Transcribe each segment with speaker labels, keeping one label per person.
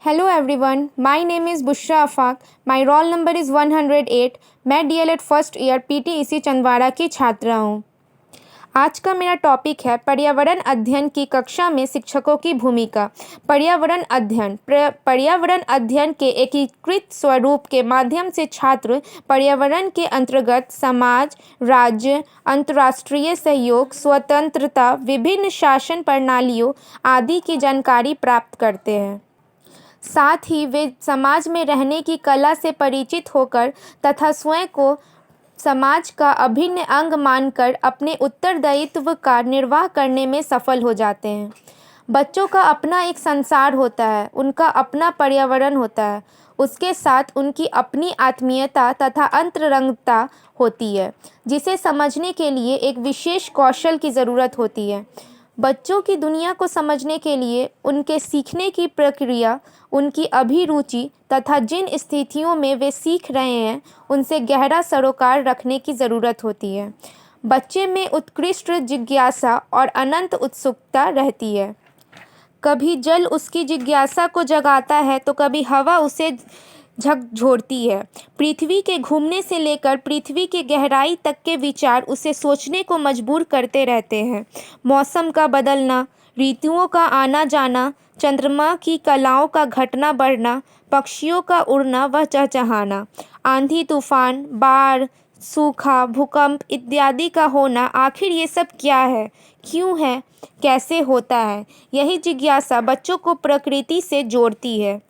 Speaker 1: Hello everyone, my name is Bushra Afaq. My roll number is 108। मैं DElEd first year PTEC Chandwara की छात्रा हूँ। आज का मेरा टॉपिक है पर्यावरण अध्ययन की कक्षा में शिक्षकों की भूमिका। पर्यावरण अध्ययन के एकीकृत स्वरूप के माध्यम से छात्र पर्यावरण के अंतर्गत समाज, राज्य, अंतर्राष्ट्रीय सहयोग, स्वतंत्रता, विभिन्न शासन प्रणालियों आदि की जानकारी प्राप्त करते हैं। साथ ही वे समाज में रहने की कला से परिचित होकर तथा स्वयं को समाज का अभिन्न अंग मानकर अपने उत्तरदायित्व का निर्वाह करने में सफल हो जाते हैं। बच्चों का अपना एक संसार होता है, उनका अपना पर्यावरण होता है, उसके साथ उनकी अपनी आत्मीयता तथा अंतरंगता होती है, जिसे समझने के लिए एक विशेष कौशल की ज़रूरत होती है। बच्चों की दुनिया को समझने के लिए उनके सीखने की प्रक्रिया, उनकी अभिरुचि तथा जिन स्थितियों में वे सीख रहे हैं, उनसे गहरा सरोकार रखने की ज़रूरत होती है। बच्चे में उत्कृष्ट जिज्ञासा और अनंत उत्सुकता रहती है। कभी जल उसकी जिज्ञासा को जगाता है तो कभी हवा उसे झकझोरती है। पृथ्वी के घूमने से लेकर पृथ्वी की गहराई तक के विचार उसे सोचने को मजबूर करते रहते हैं। मौसम का बदलना, ऋतुओं का आना जाना, चंद्रमा की कलाओं का घटना बढ़ना, पक्षियों का उड़ना व चहचहाना, आंधी तूफान, बाढ़, सूखा, भूकंप इत्यादि का होना, आखिर ये सब क्या है, क्यों है, कैसे होता है, यही जिज्ञासा बच्चों को प्रकृति से जोड़ती है।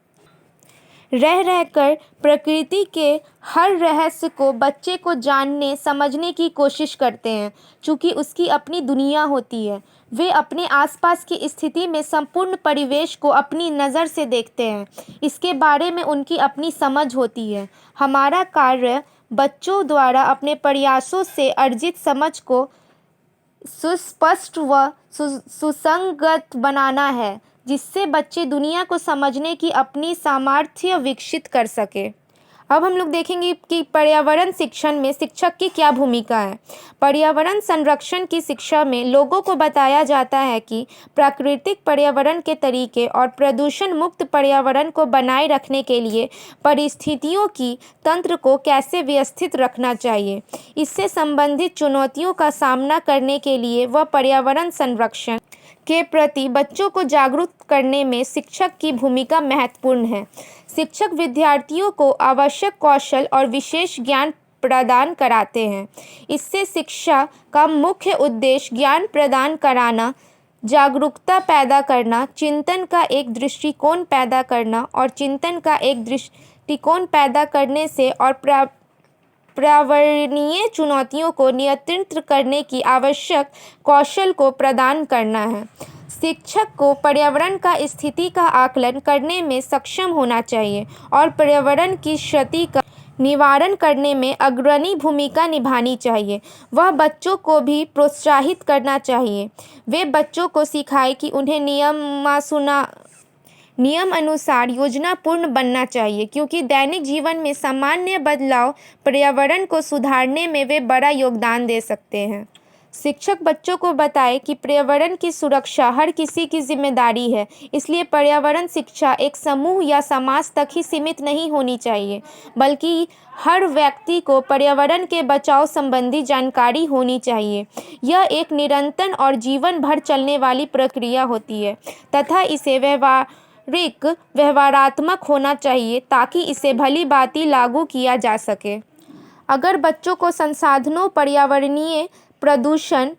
Speaker 1: रह रहकर प्रकृति के हर रहस्य को बच्चे को जानने समझने की कोशिश करते हैं। चूँकि उसकी अपनी दुनिया होती है, वे अपने आसपास की स्थिति में संपूर्ण परिवेश को अपनी नज़र से देखते हैं। इसके बारे में उनकी अपनी समझ होती है। हमारा कार्य बच्चों द्वारा अपने प्रयासों से अर्जित समझ को सुस्पष्ट व सुसंगत बनाना है, जिससे बच्चे दुनिया को समझने की अपनी सामर्थ्य विकसित कर सके। अब हम लोग देखेंगे कि पर्यावरण शिक्षण में शिक्षक की क्या भूमिका है। पर्यावरण संरक्षण की शिक्षा में लोगों को बताया जाता है कि प्राकृतिक पर्यावरण के तरीके और प्रदूषण मुक्त पर्यावरण को बनाए रखने के लिए परिस्थितियों की तंत्र को कैसे व्यवस्थित रखना चाहिए। इससे संबंधित चुनौतियों का सामना करने के लिए वह पर्यावरण संरक्षण के प्रति बच्चों को जागरूक करने में शिक्षक की भूमिका महत्वपूर्ण है। शिक्षक विद्यार्थियों को आवश्यक कौशल और विशेष ज्ञान प्रदान कराते हैं। इससे शिक्षा का मुख्य उद्देश्य ज्ञान प्रदान कराना, जागरूकता पैदा करना, चिंतन का एक दृष्टिकोण पैदा करना और चिंतन का एक दृष्टिकोण पैदा करने से और पर्यावरणीय चुनौतियों को नियंत्रित करने की आवश्यक कौशल को प्रदान करना है। शिक्षक को पर्यावरण का स्थिति का आकलन करने में सक्षम होना चाहिए और पर्यावरण की क्षति का निवारण करने में अग्रणी भूमिका निभानी चाहिए। वह बच्चों को भी प्रोत्साहित करना चाहिए। वे बच्चों को सिखाएं कि उन्हें नियम अनुसार योजनापूर्ण बनना चाहिए, क्योंकि दैनिक जीवन में सामान्य बदलाव पर्यावरण को सुधारने में वे बड़ा योगदान दे सकते हैं। शिक्षक बच्चों को बताएं कि पर्यावरण की सुरक्षा हर किसी की जिम्मेदारी है, इसलिए पर्यावरण शिक्षा एक समूह या समाज तक ही सीमित नहीं होनी चाहिए, बल्कि हर व्यक्ति को पर्यावरण के बचाव संबंधी जानकारी होनी चाहिए। यह एक निरंतर और जीवन भर चलने वाली प्रक्रिया होती है तथा इसे व्यवहारात्मक होना चाहिए ताकि इसे भली भांति लागू किया जा सके। अगर बच्चों को संसाधनों, पर्यावरणीय प्रदूषण,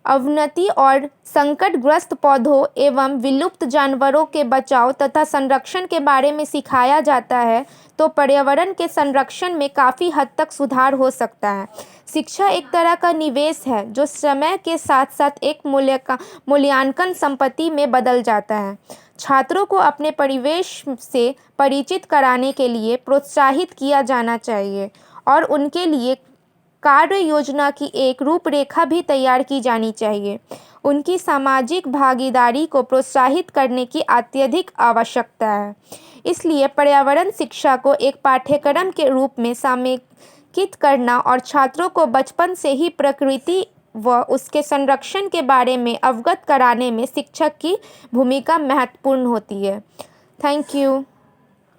Speaker 1: अवनति और संकटग्रस्त पौधों एवं विलुप्त जानवरों के बचाव तथा संरक्षण के बारे में सिखाया जाता है तो पर्यावरण के संरक्षण में काफ़ी हद तक सुधार हो सकता है। शिक्षा एक तरह का निवेश है जो समय के साथ साथ एक मूल्यांकन संपत्ति में बदल जाता है। छात्रों को अपने परिवेश से परिचित कराने के लिए प्रोत्साहित किया जाना चाहिए और उनके लिए कार्य योजना की एक रूपरेखा भी तैयार की जानी चाहिए। उनकी सामाजिक भागीदारी को प्रोत्साहित करने की अत्यधिक आवश्यकता है। इसलिए पर्यावरण शिक्षा को एक पाठ्यक्रम के रूप में समेकित करना और छात्रों को बचपन से ही प्रकृति व उसके संरक्षण के बारे में अवगत कराने में शिक्षक की भूमिका महत्वपूर्ण होती है। Thank you.